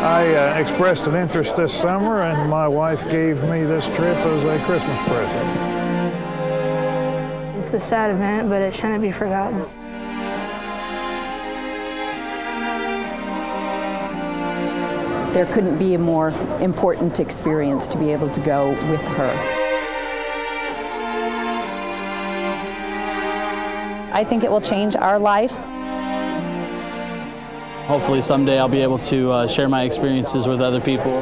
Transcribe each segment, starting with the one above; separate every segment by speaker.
Speaker 1: I expressed an interest this summer, and my wife gave me this trip as a Christmas present.
Speaker 2: It's a sad event, but it shouldn't be forgotten.
Speaker 3: There couldn't be a more important experience to be able to go with her. I think it will change our lives.
Speaker 4: Hopefully someday I'll be able to share my experiences with other people.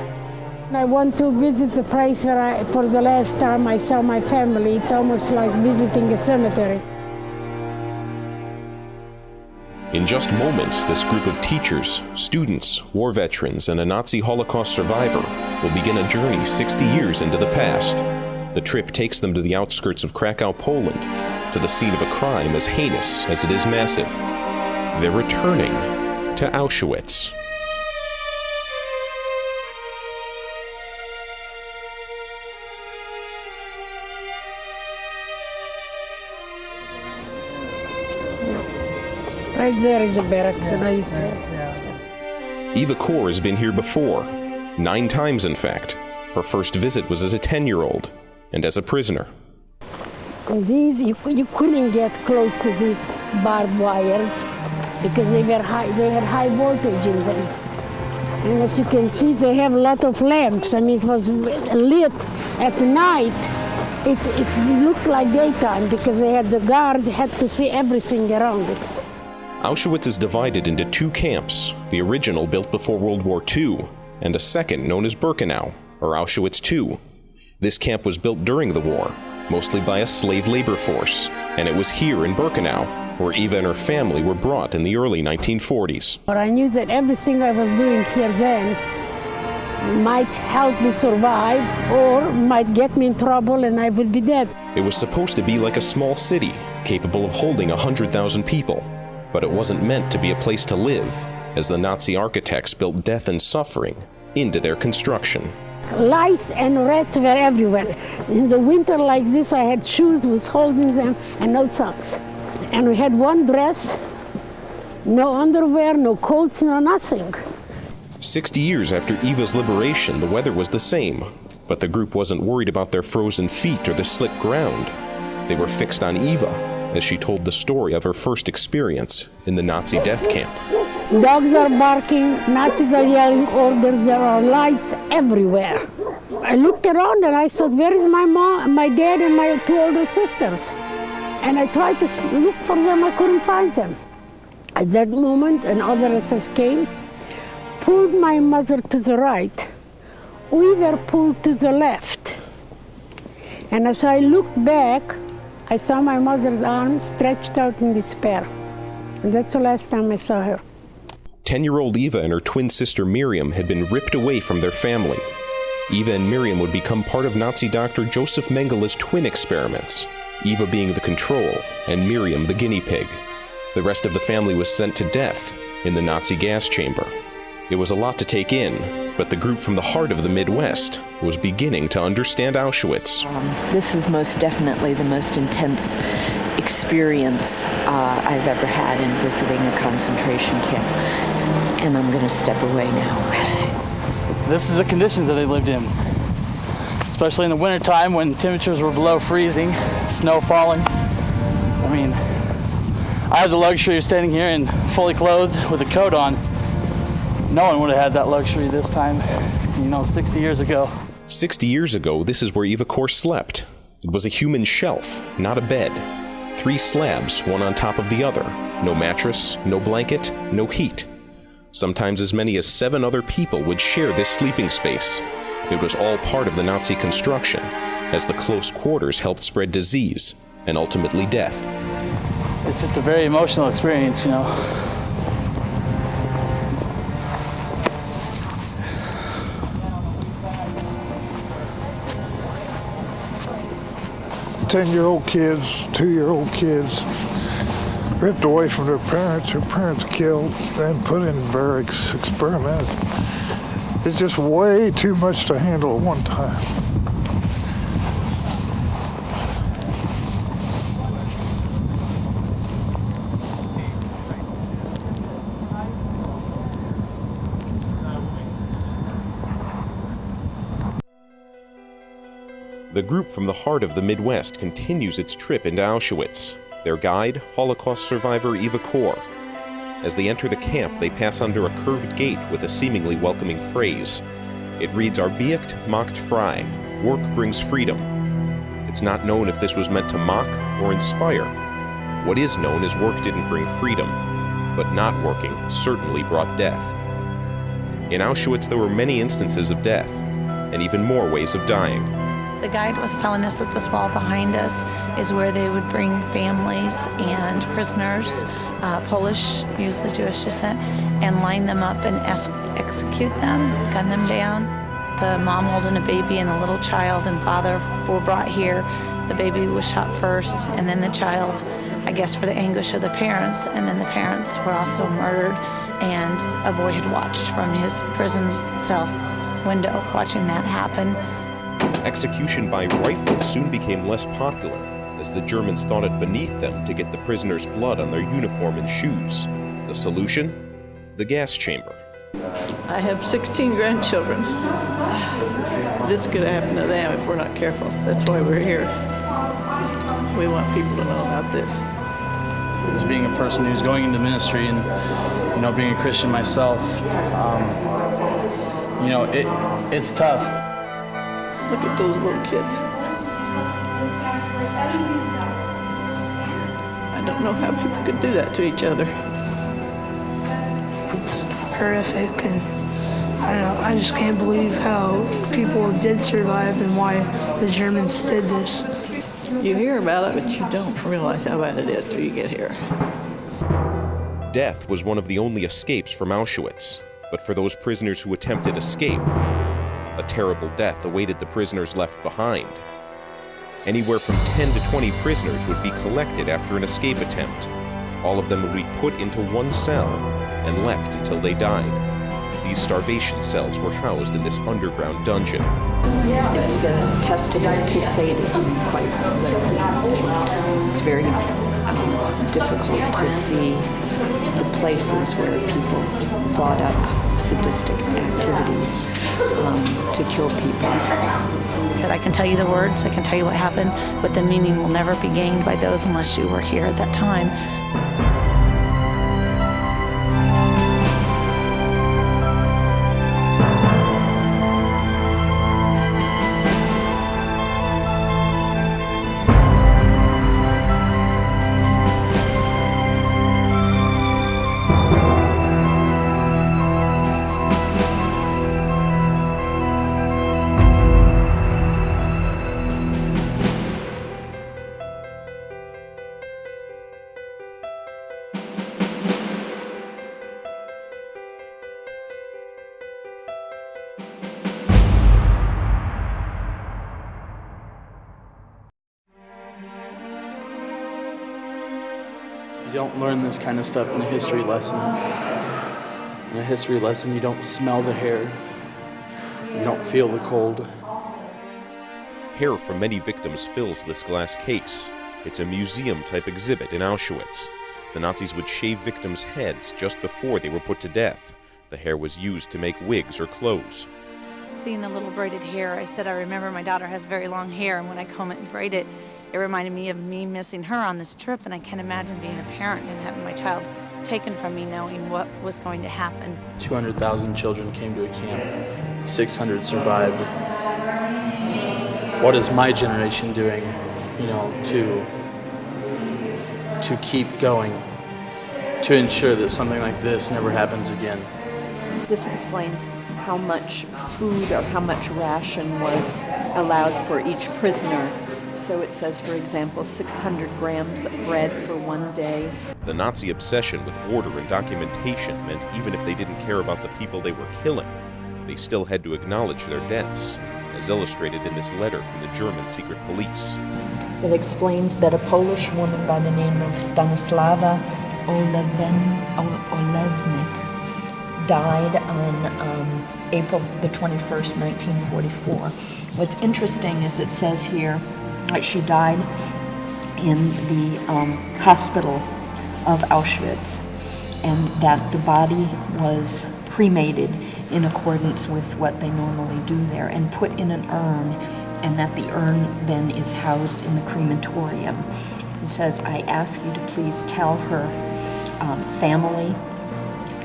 Speaker 5: I want to visit the place where for the last time I saw my family. It's almost like visiting a cemetery.
Speaker 6: In just moments, this group of teachers, students, war veterans, and a Nazi Holocaust survivor will begin a journey 60 years into the past. The trip takes them to the outskirts of Krakow, Poland, to the scene of a crime as heinous as it is massive. They're returning to Auschwitz.
Speaker 5: Right there is a barrack that I used to.
Speaker 6: Eva Kor has been here before, 9 times in fact. Her first visit was as a 10-year-old and as a prisoner.
Speaker 5: And these, you couldn't get close to these barbed wires because they had high voltage in them. And as you can see, they have a lot of lamps. I mean, it was lit at night. It looked like daytime because they had the guards had to see everything around it.
Speaker 6: Auschwitz is divided into 2 camps, the original built before World War II, and a second known as Birkenau, or Auschwitz II. This camp was built during the war, mostly by a slave labor force, and it was here in Birkenau where Eva and her family were brought in the early 1940s.
Speaker 5: But I knew that everything I was doing here then might help me survive or might get me in trouble and I would be dead.
Speaker 6: It was supposed to be like a small city, capable of holding 100,000 people. But it wasn't meant to be a place to live, as the Nazi architects built death and suffering into their construction.
Speaker 5: Lice and rats were everywhere. In the winter like this, I had shoes with holes in them and no socks. And we had one dress, no underwear, no coats, no nothing.
Speaker 6: 60 years after Eva's liberation, the weather was the same, but the group wasn't worried about their frozen feet or the slick ground. They were fixed on Eva, as she told the story of her first experience in the Nazi death camp.
Speaker 5: Dogs are barking, Nazis are yelling orders, there are lights everywhere. I looked around and I thought, where is my mom, my dad, and my 2 older sisters? And I tried to look for them, I couldn't find them. At that moment, another SS came, pulled my mother to the right. We were pulled to the left. And as I looked back, I saw my mother's arms stretched out in despair. And that's the last time I saw her.
Speaker 6: 10-year-old Eva and her twin sister Miriam had been ripped away from their family. Eva and Miriam would become part of Nazi doctor Joseph Mengele's twin experiments, Eva being the control and Miriam the guinea pig. The rest of the family was sent to death in the Nazi gas chamber. It was a lot to take in, but the group from the heart of the Midwest was beginning to understand Auschwitz.
Speaker 3: This is most definitely the most intense experience I've ever had in visiting a concentration camp. And I'm going to step away now.
Speaker 4: This is the conditions that they lived in, especially in the wintertime when temperatures were below freezing, snow falling. I mean, I have the luxury of standing here and fully clothed with a coat on. No one would have had that luxury this time, 60 years ago.
Speaker 6: 60 years ago, this is where Eva Kor slept. It was a human shelf, not a bed. 3 slabs, one on top of the other. No mattress, no blanket, no heat. Sometimes as many as 7 other people would share this sleeping space. It was all part of the Nazi construction, as the close quarters helped spread disease and ultimately death.
Speaker 4: It's just a very emotional experience,
Speaker 1: 10-year-old kids, 2-year-old kids, ripped away from their parents killed, then put in barracks, experimented. It's just way too much to handle at one time.
Speaker 6: The group from the heart of the Midwest continues its trip into Auschwitz. Their guide, Holocaust survivor Eva Kor. As they enter the camp, they pass under a curved gate with a seemingly welcoming phrase. It reads, "Arbeit macht frei," work brings freedom. It's not known if this was meant to mock or inspire. What is known is work didn't bring freedom, but not working certainly brought death. In Auschwitz, there were many instances of death, and even more ways of dying.
Speaker 7: The guide was telling us that this wall behind us is where they would bring families and prisoners, Polish, usually Jewish descent, and line them up and execute them, gun them down. The mom holding a baby and a little child and father were brought here. The baby was shot first, and then the child, I guess for the anguish of the parents, and then the parents were also murdered, and a boy had watched from his prison cell window, watching that happen.
Speaker 6: Execution by rifle soon became less popular, as the Germans thought it beneath them to get the prisoners' blood on their uniform and shoes. The solution? The gas chamber.
Speaker 8: I have 16 grandchildren. This could happen to them if we're not careful. That's why we're here. We want people to know about this.
Speaker 4: As being a person who's going into ministry and, being a Christian myself, it's tough.
Speaker 8: Look at those little kids. I don't know how people could do that to each other.
Speaker 2: It's horrific, and I don't know, I just can't believe how people did survive and why the Germans did this.
Speaker 8: You hear about it, but you don't realize how bad it is till you get here.
Speaker 6: Death was one of the only escapes from Auschwitz, but for those prisoners who attempted escape, a terrible death awaited the prisoners left behind. Anywhere from 10 to 20 prisoners would be collected after an escape attempt. All of them would be put into one cell and left until they died. These starvation cells were housed in this underground dungeon.
Speaker 3: It's a testament to sadism, quite literally. It's very difficult to see the places where people thought up sadistic activities to kill people.
Speaker 7: That I can tell you the words, I can tell you what happened, but the meaning will never be gained by those unless you were here at that time.
Speaker 4: You don't learn this kind of stuff in a history lesson. In a history lesson, you don't smell the hair. You don't feel the cold.
Speaker 6: Hair from many victims fills this glass case. It's a museum-type exhibit in Auschwitz. The Nazis would shave victims' heads just before they were put to death. The hair was used to make wigs or clothes.
Speaker 7: Seeing the little braided hair, I said, I remember my daughter has very long hair, and when I comb it and braid it, it reminded me of me missing her on this trip, and I can't imagine being a parent and having my child taken from me knowing what was going to happen.
Speaker 4: 200,000 children came to a camp. 600 survived. What is my generation doing, to keep going, to ensure that something like this never happens again?
Speaker 3: This explains how much food or how much ration was allowed for each prisoner. So it says, for example, 600 grams of bread for one day.
Speaker 6: The Nazi obsession with order and documentation meant even if they didn't care about the people they were killing, they still had to acknowledge their deaths, as illustrated in this letter from the German secret police.
Speaker 3: It explains that a Polish woman by the name of Stanislawa Olewnik died on April the 21st, 1944. What's interesting is it says here that she died in the hospital of Auschwitz, and that the body was cremated in accordance with what they normally do there and put in an urn, and that the urn then is housed in the crematorium. He says, I ask you to please tell her family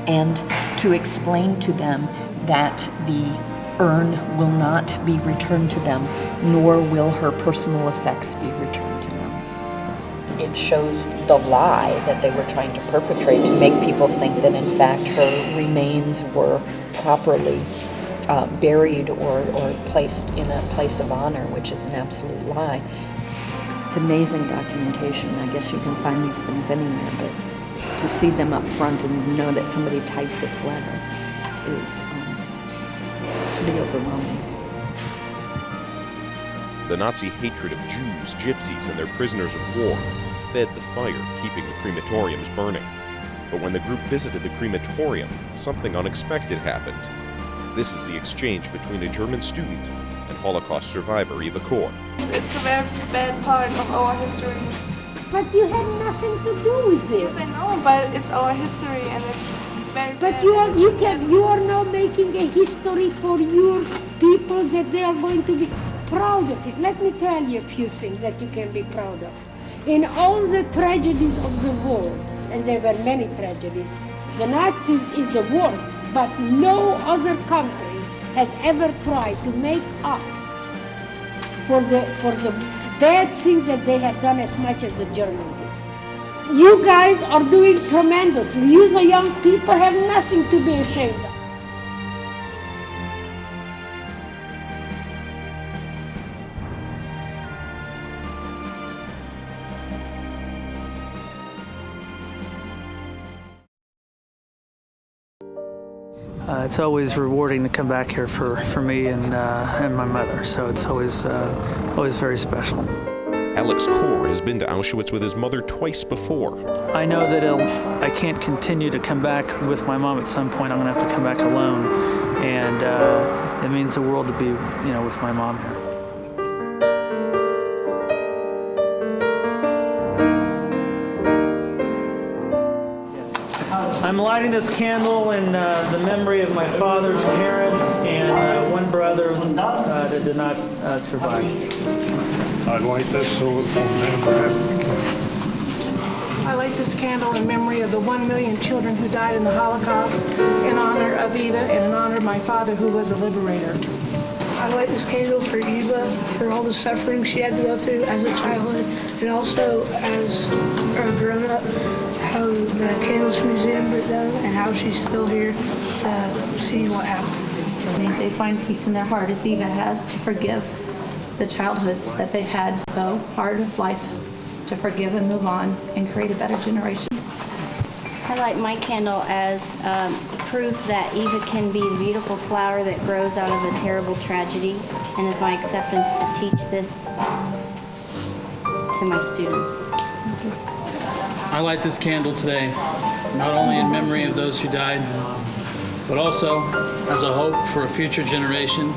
Speaker 3: and to explain to them that the urn will not be returned to them, nor will her personal effects be returned to them. It shows the lie that they were trying to perpetrate to make people think that in fact her remains were properly buried or placed in a place of honor, which is an absolute lie. It's amazing documentation. I guess you can find these things anywhere, but to see them up front and know that somebody typed this letter is pretty overwhelming.
Speaker 6: The Nazi hatred of Jews, gypsies, and their prisoners of war fed the fire, keeping the crematoriums burning. But when the group visited the crematorium, something unexpected happened. This is the exchange between a German student and Holocaust survivor Eva Kor.
Speaker 9: It's a very bad part of our history.
Speaker 5: But you had nothing to do with it.
Speaker 9: I know, but it's our history and it's very
Speaker 5: But
Speaker 9: bad.
Speaker 5: you are now making a history for your people that they are going to be proud of it. Let me tell you a few things that you can be proud of. In all the tragedies of the war, and there were many tragedies, the Nazis is the worst, but no other country has ever tried to make up for the bad things that they have done as much as the Germans did. You guys are doing tremendously. You, the young people, have nothing to be ashamed of.
Speaker 10: It's always rewarding to come back here for me and my mother, so it's always very special.
Speaker 6: Alex Kor has been to Auschwitz with his mother twice before.
Speaker 10: I know that I can't continue to come back with my mom at some point. I'm going to have to come back alone, and it means the world to be, with my mom here. I'm lighting this candle in the memory of my father's parents and one brother that did not survive.
Speaker 1: I light this so it's on never.
Speaker 11: I light this candle in memory of the 1 million children who died in the Holocaust, in honor of Eva and in honor of my father who was a liberator.
Speaker 2: I light this candle for Eva, for all the suffering she had to go through as a childhood, and also as a grown-up, how the Candles Museum did done, and how she's still here to see what happened.
Speaker 7: May they find peace in their heart as Eva has to forgive the childhoods that they've had so hard of life, to forgive and move on and create a better generation.
Speaker 12: I light my candle as proof that Eva can be the beautiful flower that grows out of a terrible tragedy, and as my acceptance to teach this to my students.
Speaker 4: I light this candle today, not only in memory of those who died, but also as a hope for a future generation,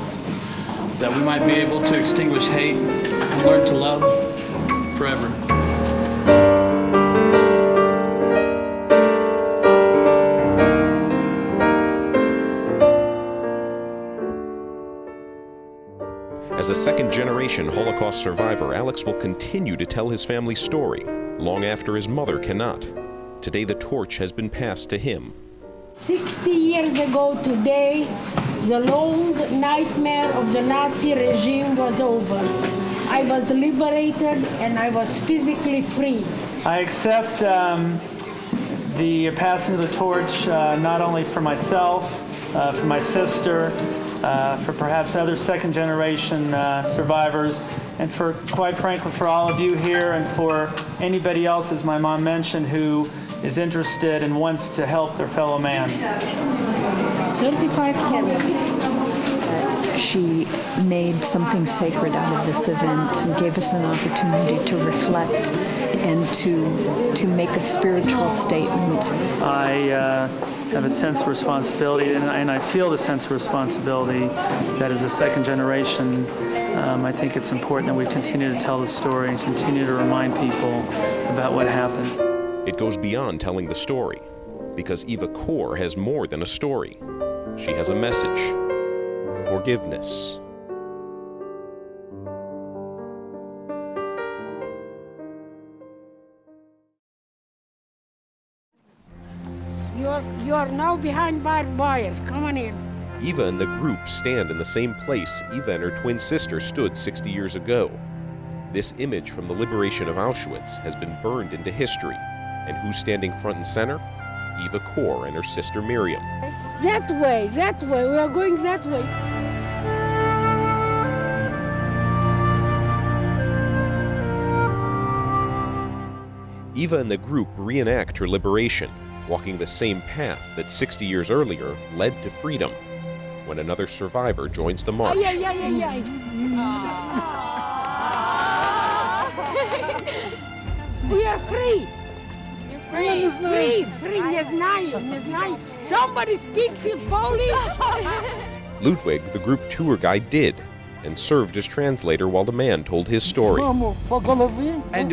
Speaker 4: that we might be able to extinguish hate and learn to love forever.
Speaker 6: As a second-generation Holocaust survivor, Alex will continue to tell his family's story long after his mother cannot. Today, the torch has been passed to him.
Speaker 5: 60 years ago today, the long nightmare of the Nazi regime was over. I was liberated and I was physically free.
Speaker 10: I accept the passing of the torch not only for myself, for my sister, for perhaps other second-generation survivors, and for, quite frankly, for all of you here and for anybody else, as my mom mentioned, who is interested and wants to help their fellow man.
Speaker 5: 35 candles.
Speaker 3: She made something sacred out of this event and gave us an opportunity to reflect and to make a spiritual statement.
Speaker 10: I have a sense of responsibility, and I feel the sense of responsibility that as a second generation, I think it's important that we continue to tell the story and continue to remind people about what happened.
Speaker 6: It goes beyond telling the story, because Eva Kor has more than a story. She has a message: forgiveness.
Speaker 5: You are now behind barbed wire. Come on in.
Speaker 6: Eva and the group stand in the same place Eva and her twin sister stood 60 years ago. This image from the liberation of Auschwitz has been burned into history. And who's standing front and center? Eva Kor and her sister Miriam.
Speaker 5: That way. We are going that way.
Speaker 6: Eva and the group reenact her liberation, walking the same path that 60 years earlier led to freedom, when another survivor joins the march.
Speaker 5: We are free. Free. Не знаю. Somebody speaks in Polish.
Speaker 6: Ludwig, the group tour guide, did, and served as translator while the man told his story.
Speaker 13: And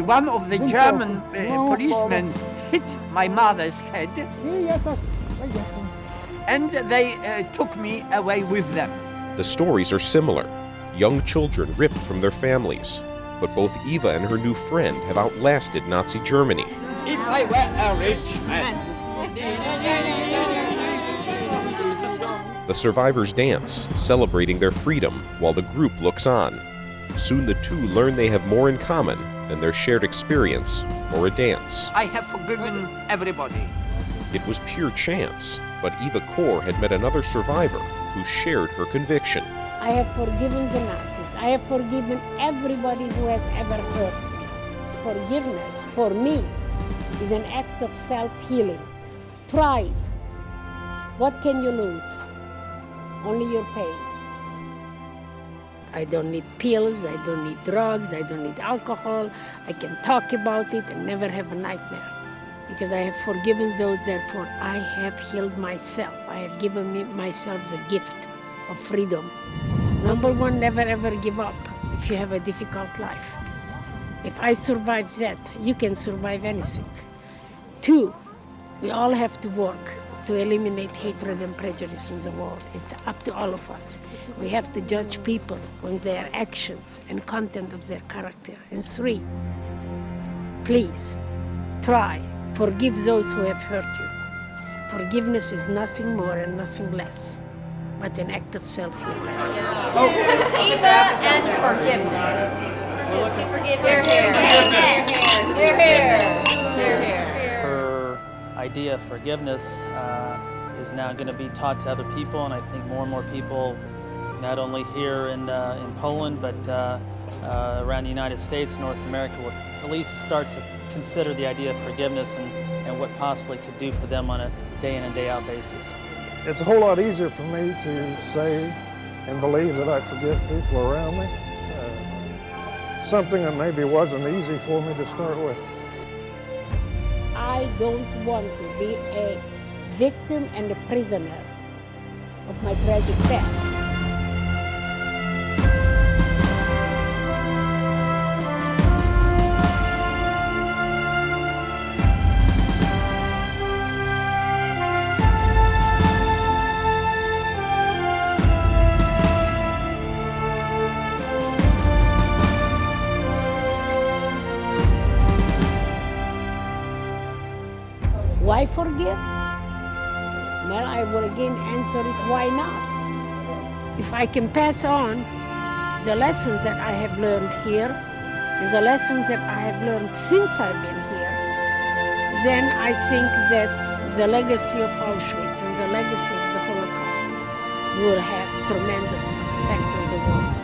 Speaker 13: one of the German policemen hit my mother's head, and they took me away with them.
Speaker 6: The stories are similar. Young children ripped from their families. But both Eva and her new friend have outlasted Nazi Germany.
Speaker 13: If I were a rich man.
Speaker 6: The survivors dance, celebrating their freedom while the group looks on. Soon the two learn they have more in common than their shared experience or a dance.
Speaker 13: I have forgiven everybody.
Speaker 6: It was pure chance, but Eva Kor had met another survivor who shared her conviction.
Speaker 5: I have forgiven the Nazis. I have forgiven everybody who has ever hurt me. Forgiveness, for me, is an act of self-healing. Try it. What can you lose? Only your pain. I don't need pills, I don't need drugs, I don't need alcohol. I can talk about it and never have a nightmare. Because I have forgiven those, therefore I have healed myself. I have given myself the gift of freedom. Number one, never ever give up if you have a difficult life. If I survive that, you can survive anything. Two, we all have to work to eliminate hatred and prejudice in the world. It's up to all of us. We have to judge people on their actions and content of their character. And three, please, try, forgive those who have hurt you. Forgiveness is nothing more and nothing less but an act of self-healing.
Speaker 12: Eva and forgiveness. To forgive your hair.
Speaker 4: Her idea of forgiveness is now going to be taught to other people, and I think more and more people, not only here in Poland, but around the United States and North America, will at least start to consider the idea of forgiveness and what possibly could do for them on a day in and day out basis.
Speaker 1: It's a whole lot easier for me to say and believe that I forgive people around me. Something that maybe wasn't easy for me to start with.
Speaker 5: I don't want to be a victim and a prisoner of my tragic past. Why forgive? Well, I will again answer it, why not? If I can pass on the lessons that I have learned here, and the lessons that I have learned since I've been here, then I think that the legacy of Auschwitz and the legacy of the Holocaust will have tremendous effect on the world.